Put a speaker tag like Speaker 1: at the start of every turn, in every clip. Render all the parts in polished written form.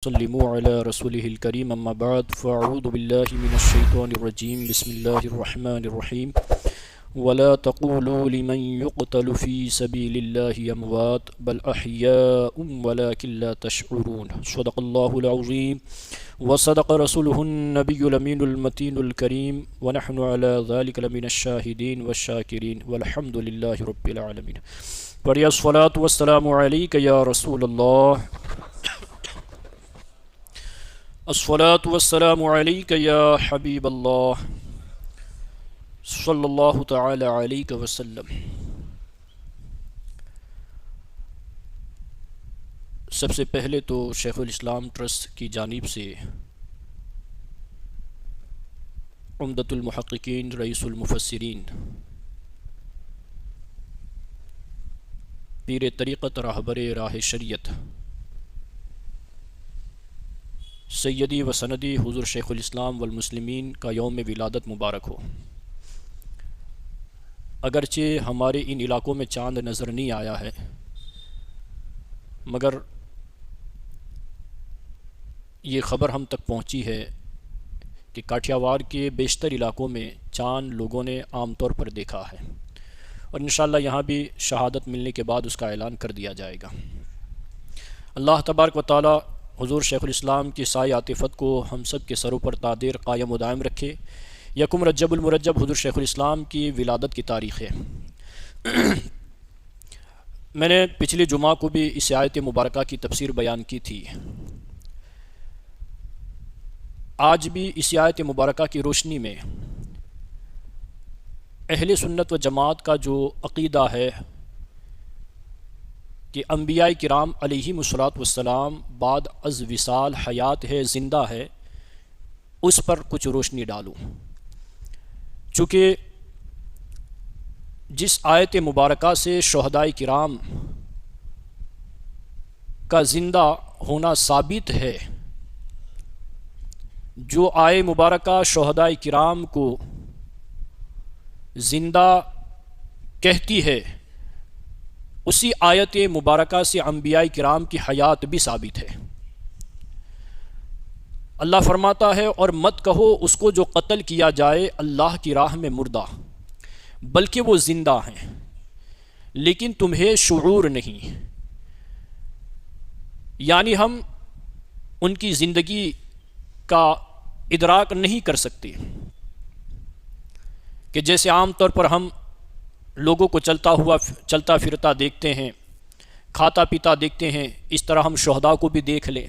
Speaker 1: سلموا على رسوله الكريم اما بعد فاعوذ بالله من الشيطان الرجيم بسم الله الرحمن الرحيم ولا تقولوا لمن يقتل في سبيل الله اموات بل احياء ولكن لا تشعرون صدق الله العظيم وصدق رسوله النبي الامين المتين الكريم ونحن على ذلك لمن الشاهدين والشاكرين والحمد لله رب العالمين. پڑھیے الصلاۃ والسلام علیک یا رسول اللہ، الصلاۃ والسلام علیک یا حبیب اللہ صلی اللہ تعالی علیہ وسلم۔ سب سے پہلے تو شیخ الاسلام ٹرسٹ کی جانب سے عمدۃ المحققین رئیس المفسرین پیر طریقت راہبر راہ شریعت سیدی و سندی حضور شیخ الاسلام والمسلمین کا یوم ولادت مبارک ہو۔ اگرچہ ہمارے ان علاقوں میں چاند نظر نہیں آیا ہے، مگر یہ خبر ہم تک پہنچی ہے کہ کاٹھیاواڑ کے بیشتر علاقوں میں چاند لوگوں نے عام طور پر دیکھا ہے، اور انشاءاللہ یہاں بھی شہادت ملنے کے بعد اس کا اعلان کر دیا جائے گا۔ اللہ تبارک و تعالی حضور شیخ الاسلام کی سایہ عاطفت کو ہم سب کے سروں پر تادیر قائم و دائم رکھے۔ یکم رجب المرجب حضور شیخ الاسلام کی ولادت کی تاریخ ہے۔ میں نے پچھلے جمعہ کو بھی اس آیت مبارکہ کی تفسیر بیان کی تھی۔ آج بھی اس آیت مبارکہ کی روشنی میں اہل سنت و جماعت کا جو عقیدہ ہے کہ انبیاء کرام علیہم الصلاۃ والسلام بعد از وصال حیات ہے، زندہ ہے، اس پر کچھ روشنی ڈالوں۔ چونکہ جس آیت مبارکہ سے شہداء کرام کا زندہ ہونا ثابت ہے، جو آیت مبارکہ شہداء کرام کو زندہ کہتی ہے، اسی آیت مبارکہ سے انبیاء کرام کی حیات بھی ثابت ہے۔ اللہ فرماتا ہے، اور مت کہو اس کو جو قتل کیا جائے اللہ کی راہ میں مردہ، بلکہ وہ زندہ ہیں لیکن تمہیں شعور نہیں، یعنی ہم ان کی زندگی کا ادراک نہیں کر سکتے کہ جیسے عام طور پر ہم لوگوں کو چلتا پھرتا دیکھتے ہیں، کھاتا پیتا دیکھتے ہیں، اس طرح ہم شہداء کو بھی دیکھ لیں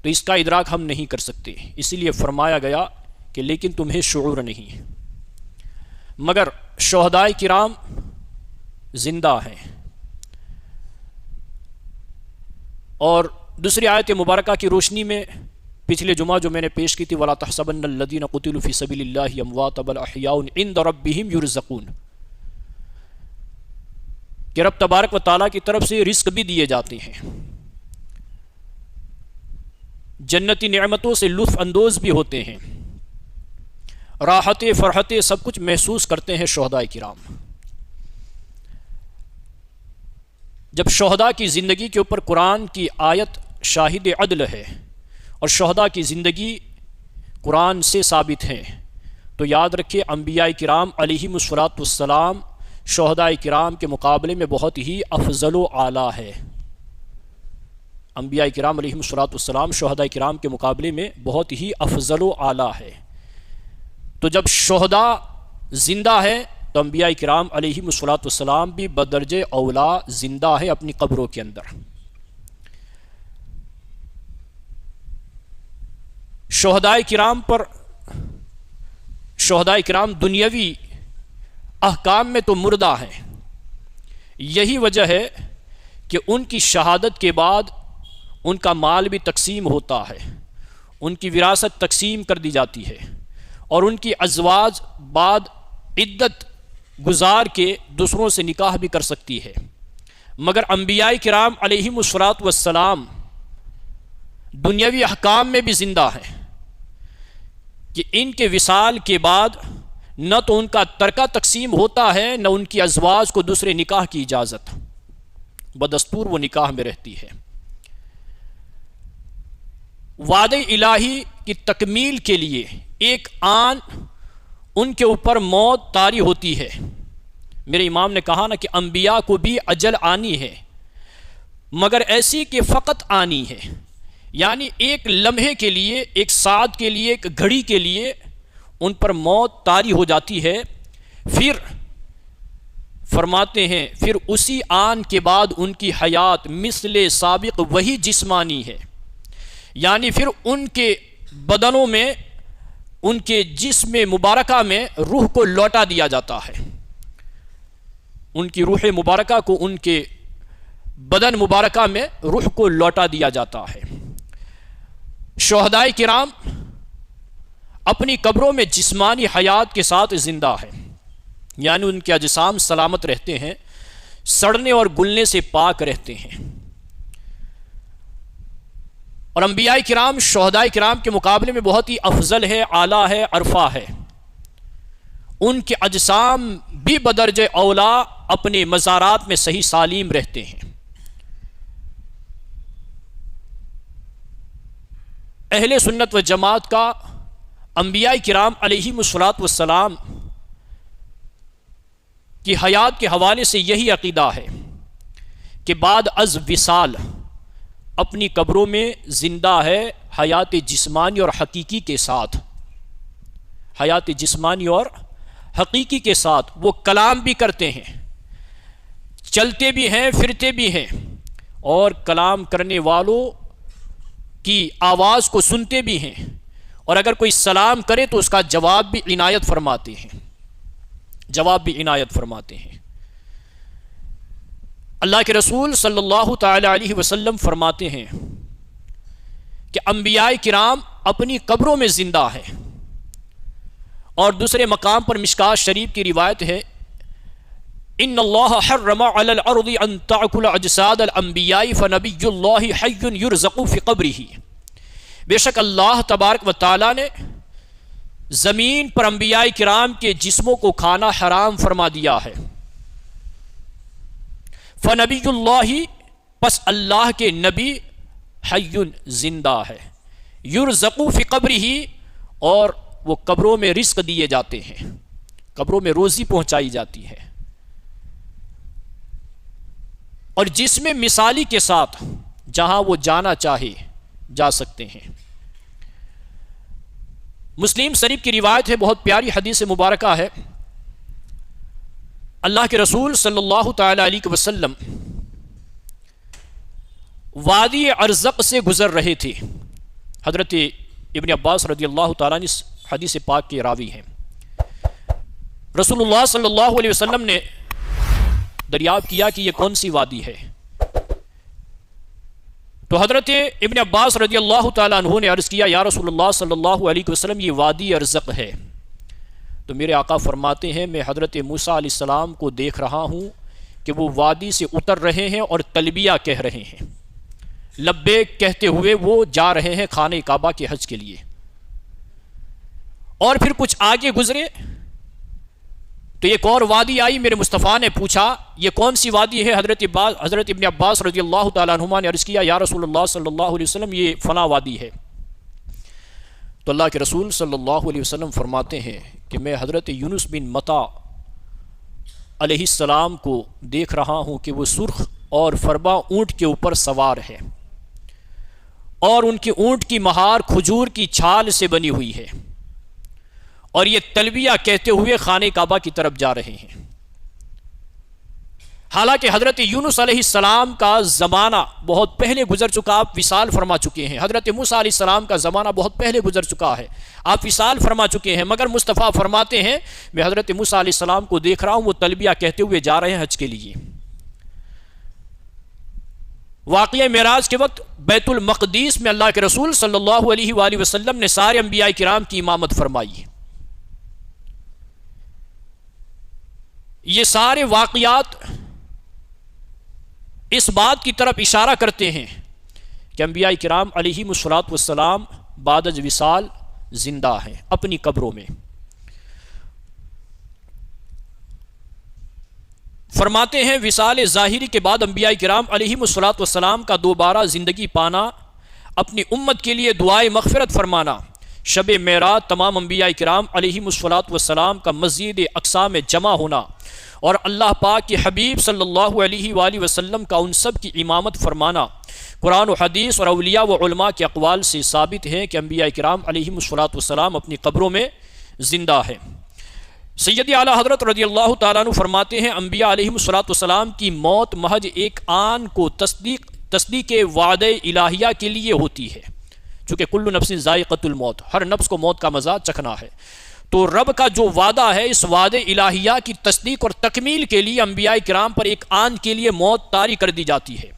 Speaker 1: تو اس کا ادراک ہم نہیں کر سکتے۔ اسی لیے فرمایا گیا کہ لیکن تمہیں شعور نہیں، مگر شہداء کرام زندہ ہیں۔ اور دوسری آیت مبارکہ کی روشنی میں پچھلے جمعہ جو میں نے پیش کی تھی، وَلَا تَحْسَبَنَّ الَّذِينَ قُتِلُوا فِي سَبِيلِ اللَّهِ أَمْوَاتًا بَلْ أَحْيَاءٌ عِندَ رَبِّهِمْ يُرْزَقُونَ، کہ رب تبارک و تعالیٰ کی طرف سے رزق بھی دیے جاتے ہیں، جنتی نعمتوں سے لطف اندوز بھی ہوتے ہیں، راحت فرحت سب کچھ محسوس کرتے ہیں شہداء کرام۔ جب شہداء کی زندگی کے اوپر قرآن کی آیت شاہد عدل ہے اور شہداء کی زندگی قرآن سے ثابت ہے، تو یاد رکھیں انبیاء کرام علیہم الصلاۃ والسلام شہداء کرام کے مقابلے میں بہت ہی افضل و اعلیٰ ہے۔ انبیاء کرام علیہم الصلاۃ والسلام شہداء کرام کے مقابلے میں بہت ہی افضل و اعلیٰ ہے۔ تو جب شہداء زندہ ہے تو انبیاء کرام علیہم الصلاۃ والسلام بھی بدرجہ اولا زندہ ہے اپنی قبروں کے اندر۔ شہداء کرام دنیاوی احکام میں تو مردہ ہیں، یہی وجہ ہے کہ ان کی شہادت کے بعد ان کا مال بھی تقسیم ہوتا ہے، ان کی وراثت تقسیم کر دی جاتی ہے، اور ان کی ازواج بعد عدت گزار کے دوسروں سے نکاح بھی کر سکتی ہے۔ مگر انبیاء کرام علیہم الصلاۃ والسلام دنیاوی احکام میں بھی زندہ ہیں کہ ان کے وصال کے بعد نہ تو ان کا ترکہ تقسیم ہوتا ہے، نہ ان کی ازواج کو دوسرے نکاح کی اجازت، بدستور وہ نکاح میں رہتی ہے۔ وعدہ الہی کی تکمیل کے لیے ایک آن ان کے اوپر موت طاری ہوتی ہے. میرے امام نے کہا نا کہ انبیاء کو بھی اجل آنی ہے، مگر ایسی کہ فقط آنی ہے، یعنی ایک لمحے کے لیے، ایک ساعت کے لیے، ایک گھڑی کے لیے ان پر موت طاری ہو جاتی ہے. پھر فرماتے ہیں پھر اسی آن کے بعد ان کی حیات مثل سابق وہی جسمانی ہے، یعنی پھر ان کے بدنوں میں، ان کے جسم مبارکہ میں روح کو لوٹا دیا جاتا ہے. ان کی روح مبارکہ کو ان کے بدن مبارکہ میں روح کو لوٹا دیا جاتا ہے. شہدائے کرام اپنی قبروں میں جسمانی حیات کے ساتھ زندہ ہے، یعنی ان کے اجسام سلامت رہتے ہیں، سڑنے اور گلنے سے پاک رہتے ہیں. اور انبیاء کرام شہداء کرام کے مقابلے میں بہت ہی افضل ہے، اعلیٰ ہے، عرفہ ہے. ان کے اجسام بھی بدرجہ اولا اپنے مزارات میں صحیح سالم رہتے ہیں. اہل سنت و جماعت کا انبیاء کرام علیہم الصلاۃ والسلام کی حیات کے حوالے سے یہی عقیدہ ہے کہ بعد از وصال اپنی قبروں میں زندہ ہے، حیات جسمانی اور حقیقی کے ساتھ. حیات جسمانی اور حقیقی کے ساتھ وہ کلام بھی کرتے ہیں، چلتے بھی ہیں، پھرتے بھی ہیں، اور کلام کرنے والوں کی آواز کو سنتے بھی ہیں، اور اگر کوئی سلام کرے تو اس کا جواب بھی عنایت فرماتے ہیں، جواب بھی عنایت فرماتے ہیں. اللہ کے رسول صلی اللہ تعالی علیہ وسلم فرماتے ہیں کہ انبیاء کرام اپنی قبروں میں زندہ ہیں. اور دوسرے مقام پر مشکات شریف کی روایت ہے، ان اللہ حرم علی الارض ان تأکل اجساد الانبیاء فنبی اللہ حی یرزق فی قبرہ. بے شک اللہ تبارک و تعالی نے زمین پر انبیاء کرام کے جسموں کو کھانا حرام فرما دیا ہے. فنبی اللہ، پس اللہ کے نبی، حی زندہ ہے، یرزق فی قبرہ، اور وہ قبروں میں رزق دیے جاتے ہیں، قبروں میں روزی پہنچائی جاتی ہے. اور جس میں مثالی کے ساتھ جہاں وہ جانا چاہے جا سکتے ہیں. مسلم شریف کی روایت ہے، بہت پیاری حدیث مبارکہ ہے. اللہ کے رسول صلی اللہ تعالی علیہ وسلم وادی ارزق سے گزر رہے تھے. حضرت ابن عباس رضی اللہ تعالیٰ عنہ حدیث پاک کے راوی ہیں. رسول اللہ صلی اللہ علیہ وسلم نے دریافت کیا کہ یہ کون سی وادی ہے؟ تو حضرت ابن عباس رضی اللہ تعالیٰ عنہ نے عرض کیا، یا رسول اللہ صلی اللہ علیہ وسلم یہ وادی ارزق ہے. تو میرے آقا فرماتے ہیں، میں حضرت موسیٰ علیہ السلام کو دیکھ رہا ہوں کہ وہ وادی سے اتر رہے ہیں اور تلبیہ کہہ رہے ہیں، لبیک کہتے ہوئے وہ جا رہے ہیں خانہ کعبہ کے حج کے لیے. اور پھر کچھ آگے گزرے تو ایک اور وادی آئی. میرے مصطفیٰ نے پوچھا یہ کون سی وادی ہے؟ حضرت ابن عباس رضی اللہ تعالیٰ عنہما نے عرض کیا، یا رسول اللہ صلی اللہ علیہ وسلم یہ فلاں وادی ہے. تو اللہ کے رسول صلی اللہ علیہ وسلم فرماتے ہیں کہ میں حضرت یونس بن متا علیہ السلام کو دیکھ رہا ہوں کہ وہ سرخ اور فربا اونٹ کے اوپر سوار ہے، اور ان کی اونٹ کی مہار کھجور کی چھال سے بنی ہوئی ہے، اور یہ تلبیہ کہتے ہوئے خانہ کعبہ کی طرف جا رہے ہیں. حالانکہ حضرت یونس علیہ السلام کا زمانہ بہت پہلے گزر چکا، آپ وصال فرما چکے ہیں. حضرت موسیٰ علیہ السلام کا زمانہ بہت پہلے گزر چکا ہے، آپ وصال فرما چکے ہیں. مگر مصطفیٰ فرماتے ہیں میں حضرت موسیٰ علیہ السلام کو دیکھ رہا ہوں، وہ تلبیہ کہتے ہوئے جا رہے ہیں حج کے لیے. واقعہ معراج کے وقت بیت المقدس میں اللہ کے رسول صلی اللہ علیہ وآلہ وسلم نے سارے انبیاء کرام کی امامت فرمائی. یہ سارے واقعات اس بات کی طرف اشارہ کرتے ہیں کہ انبیاء کرام علیہم الصلاۃ والسلام بعد از وصال زندہ ہیں اپنی قبروں میں. فرماتے ہیں وصال ظاہری کے بعد انبیاء کرام علیہم الصلاۃ والسلام کا دوبارہ زندگی پانا اپنی امت کے لیے دعائے مغفرت فرمانا، شب معراج تمام انبیاء کرام علیہم الصلوۃ والسلام کا مسجد اقصی میں جمع ہونا، اور اللہ پاک کے حبیب صلی اللہ علیہ وآلہ وسلم کا ان سب کی امامت فرمانا، قرآن و حدیث اور اولیاء و علماء کے اقوال سے ثابت ہیں کہ انبیاء کرام علیہم الصلوۃ والسلام اپنی قبروں میں زندہ ہیں۔ سید اعلیٰ حضرت رضی اللہ تعالیٰ عنہ فرماتے ہیں انبیاء علیہم الصلوۃ والسلام کی موت محض ایک آن کو تصدیق وعدہ الہیہ کے لیے ہوتی ہے، چونکہ کل نفس ذائقۃ الموت، ہر نفس کو موت کا مزہ چکھنا ہے، تو رب کا جو وعدہ ہے اس وعدہ الہیہ کی تصدیق اور تکمیل کے لیے انبیاء کرام پر ایک آن کے لیے موت طاری کر دی جاتی ہے،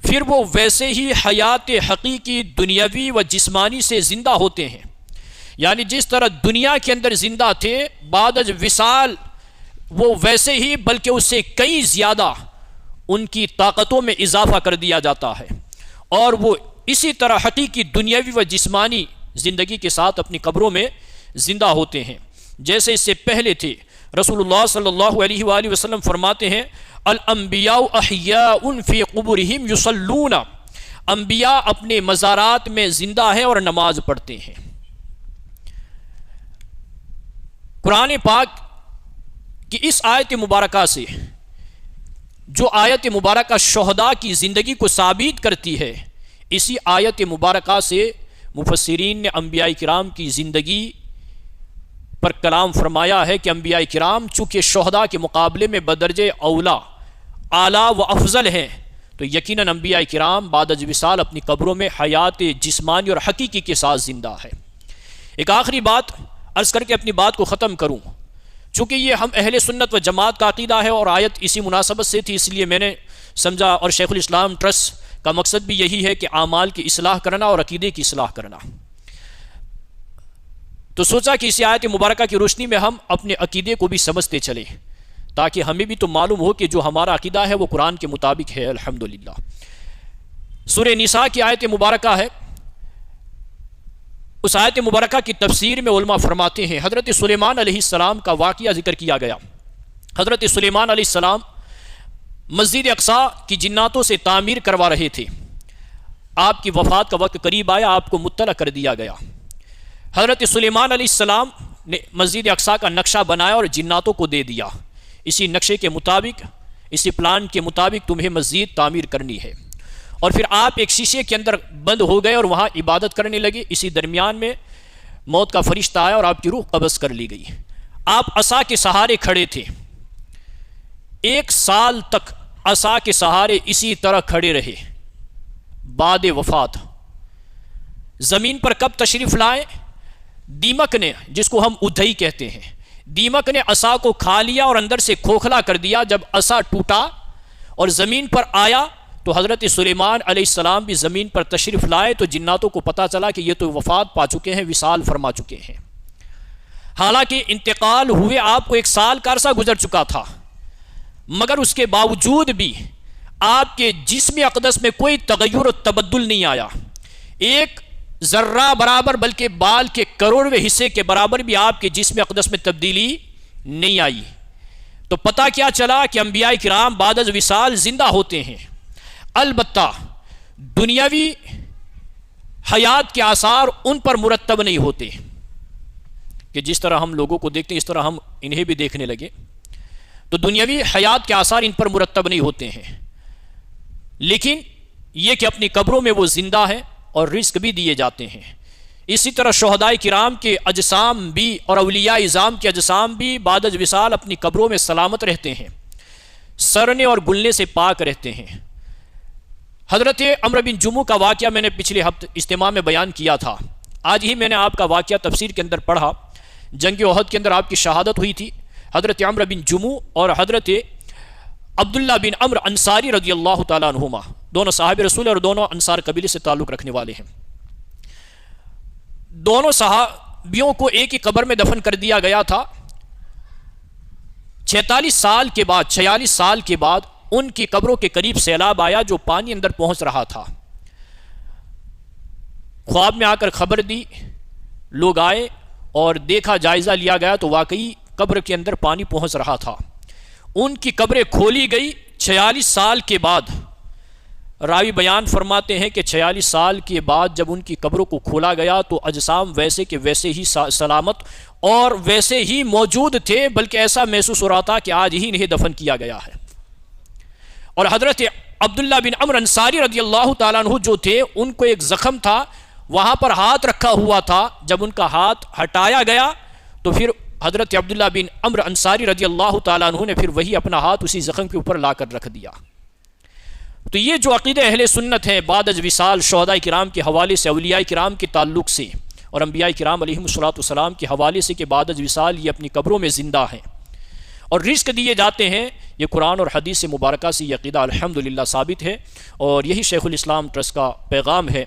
Speaker 1: پھر وہ ویسے ہی حیات حقیقی دنیاوی و جسمانی سے زندہ ہوتے ہیں، یعنی جس طرح دنیا کے اندر زندہ تھے بعد از وصال وہ ویسے ہی بلکہ اس سے کئی زیادہ ان کی طاقتوں میں اضافہ کر دیا جاتا ہے، اور وہ اسی طرح حقیقی دنیاوی و جسمانی زندگی کے ساتھ اپنی قبروں میں زندہ ہوتے ہیں جیسے اس سے پہلے تھے۔ رسول اللہ صلی اللہ علیہ وآلہ وسلم فرماتے ہیں الانبیاء احیاء فی قبورہم یصلون، انبیاء اپنے مزارات میں زندہ ہیں اور نماز پڑھتے ہیں۔ قرآن پاک کی اس آیت مبارکہ سے جو آیت مبارکہ شہداء کی زندگی کو ثابت کرتی ہے، اسی آیت مبارکہ سے مفسرین نے انبیاء کرام کی زندگی پر کلام فرمایا ہے کہ انبیاء کرام چونکہ شہداء کے مقابلے میں بدرجہ اولا اعلیٰ و افضل ہیں، تو یقیناً انبیاء کرام بعد از وصال اپنی قبروں میں حیات جسمانی اور حقیقی کے ساتھ زندہ ہے۔ ایک آخری بات عرض کر کے اپنی بات کو ختم کروں، چونکہ یہ ہم اہل سنت و جماعت کا عقیدہ ہے اور آیت اسی مناسبت سے تھی، اس لیے میں نے سمجھا، اور شیخ الاسلام ٹرسٹ کا مقصد بھی یہی ہے کہ اعمال کی اصلاح کرنا اور عقیدے کی اصلاح کرنا، تو سوچا کہ اس آیت مبارکہ کی روشنی میں ہم اپنے عقیدے کو بھی سمجھتے چلیں، تاکہ ہمیں بھی تو معلوم ہو کہ جو ہمارا عقیدہ ہے وہ قرآن کے مطابق ہے۔ الحمدللہ سورہ نساء کی آیت مبارکہ ہے، اس آیت مبارکہ کی تفسیر میں علماء فرماتے ہیں حضرت سلیمان علیہ السلام کا واقعہ ذکر کیا گیا۔ حضرت سلیمان علیہ السلام مسجد اقصی کی جناتوں سے تعمیر کروا رہے تھے، آپ کی وفات کا وقت قریب آیا، آپ کو مطلع کر دیا گیا۔ حضرت سلیمان علیہ السلام نے مسجد اقصی کا نقشہ بنایا اور جناتوں کو دے دیا، اسی نقشے کے مطابق، اسی پلان کے مطابق تمہیں مسجد تعمیر کرنی ہے، اور پھر آپ ایک شیشے کے اندر بند ہو گئے اور وہاں عبادت کرنے لگے۔ اسی درمیان میں موت کا فرشتہ آیا اور آپ کی روح قبض کر لی گئی۔ آپ عصا کے سہارے کھڑے تھے، 1 سال تک عصا کے سہارے اسی طرح کھڑے رہے بعد وفات۔ زمین پر کب تشریف لائے؟ دیمک نے، جس کو ہم ادھئی کہتے ہیں، دیمک نے عصا کو کھا لیا اور اندر سے کھوکھلا کر دیا۔ جب عصا ٹوٹا اور زمین پر آیا تو حضرت سلیمان علیہ السلام بھی زمین پر تشریف لائے، تو جناتوں کو پتا چلا کہ یہ تو وفات پا چکے ہیں، وصال فرما چکے ہیں۔ حالانکہ انتقال ہوئے آپ کو 1 سال کا عرصہ گزر چکا تھا، مگر اس کے باوجود بھی آپ کے جسم اقدس میں کوئی تغیر و تبدل نہیں آیا، 1 ذرہ برابر، بلکہ بال کے کروڑویں حصے کے برابر بھی آپ کے جسم اقدس میں تبدیلی نہیں آئی۔ تو پتہ کیا چلا کہ انبیاء کرام بعد از وصال زندہ ہوتے ہیں، البتہ دنیاوی حیات کے آثار ان پر مرتب نہیں ہوتے، کہ جس طرح ہم لوگوں کو دیکھتے ہیں اس طرح ہم انہیں بھی دیکھنے لگے، تو دنیاوی حیات کے آثار ان پر مرتب نہیں ہوتے ہیں، لیکن یہ کہ اپنی قبروں میں وہ زندہ ہیں اور رزق بھی دیے جاتے ہیں۔ اسی طرح شہداء کرام کے اجسام بھی اور اولیاء اعظام کے اجسام بھی بعد از وصال اپنی قبروں میں سلامت رہتے ہیں، سڑنے اور گلنے سے پاک رہتے ہیں۔ حضرت عمرو بن جموح کا واقعہ میں نے پچھلے ہفتے اجتماع میں بیان کیا تھا، آج ہی میں نے آپ کا واقعہ تفسیر کے اندر پڑھا۔ جنگ احد کے اندر آپ کی شہادت ہوئی تھی، حضرت عمرو بن جموح اور حضرت عبداللہ بن عمرو انصاری رضی اللہ تعالیٰ عنہما، دونوں صحابہ رسول اور دونوں انصار قبیلے سے تعلق رکھنے والے ہیں۔ دونوں صحابیوں کو ایک ہی قبر میں دفن کر دیا گیا تھا۔ 46 سال کے بعد ان کی قبروں کے قریب سیلاب آیا جو پانی اندر پہنچ رہا تھا۔ خواب میں آ کر خبر دی، لوگ آئے اور دیکھا، جائزہ لیا گیا تو واقعی قبر کے اندر پانی پہنچ رہا تھا۔ ان کی قبریں کھولی گئی 46 سال کے بعد۔ راوی بیان فرماتے ہیں کہ 46 سال کے بعد جب ان کی قبروں کو کھولا گیا تو اجسام ویسے کہ ویسے ہی سلامت اور ویسے ہی موجود تھے، بلکہ ایسا محسوس ہو رہا تھا کہ آج ہی انہیں دفن کیا گیا ہے۔ اور حضرت عبداللہ بن عمرو انصاری رضی اللہ تعالیٰ عنہ جو تھے، ان کو ایک زخم تھا، وہاں پر ہاتھ رکھا ہوا تھا، جب ان کا ہاتھ ہٹایا گیا تو پھر حضرت عبداللہ بن عمرو انصاری رضی اللہ تعالیٰ عنہ نے پھر وہی اپنا ہاتھ اسی زخم کے اوپر لا کر رکھ دیا۔ تو یہ جو عقیدہ اہل سنت ہے بعد از وصال شہداء کرام کے حوالے سے، اولیاء کرام کے تعلق سے اور انبیاء کرام علیہم الصلوۃ کے حوالے سے کہ بعد از وصال یہ اپنی قبروں میں زندہ ہیں اور رزق دیے جاتے ہیں، یہ قرآن اور حدیث مبارکہ سے یہ عقیدہ الحمدللہ ثابت ہے، اور یہی شیخ الاسلام ٹرسٹ کا پیغام ہے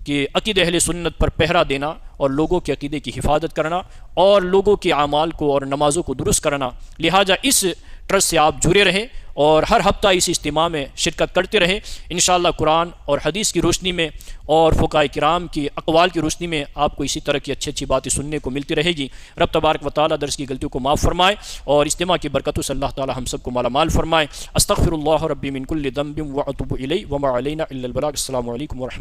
Speaker 1: کہ عقیدہ اہل سنت پر پہرا دینا اور لوگوں کے عقیدے کی حفاظت کرنا اور لوگوں کے اعمال کو اور نمازوں کو درست کرنا۔ لہٰذا اس ٹرسٹ سے آپ جڑے رہیں اور ہر ہفتہ اس اجتماع میں شرکت کرتے رہیں۔ انشاءاللہ قرآن اور حدیث کی روشنی میں اور فقہاء کرام کی اقوال کی روشنی میں آپ کو اسی طرح کی اچھی اچھی باتیں سننے کو ملتی رہے گی۔ رب تبارک و تعالیٰ درس کی غلطیوں کو معاف فرمائے اور اجتماع کی برکتوں سے اللہ تعالیٰ ہم سب کو مالا مال فرمائے۔ استغفر اللہ ربی من کل ذنب واتوب الیہ وما علینا الا البلاغ۔ السلام علیکم ورحمۃ اللہ۔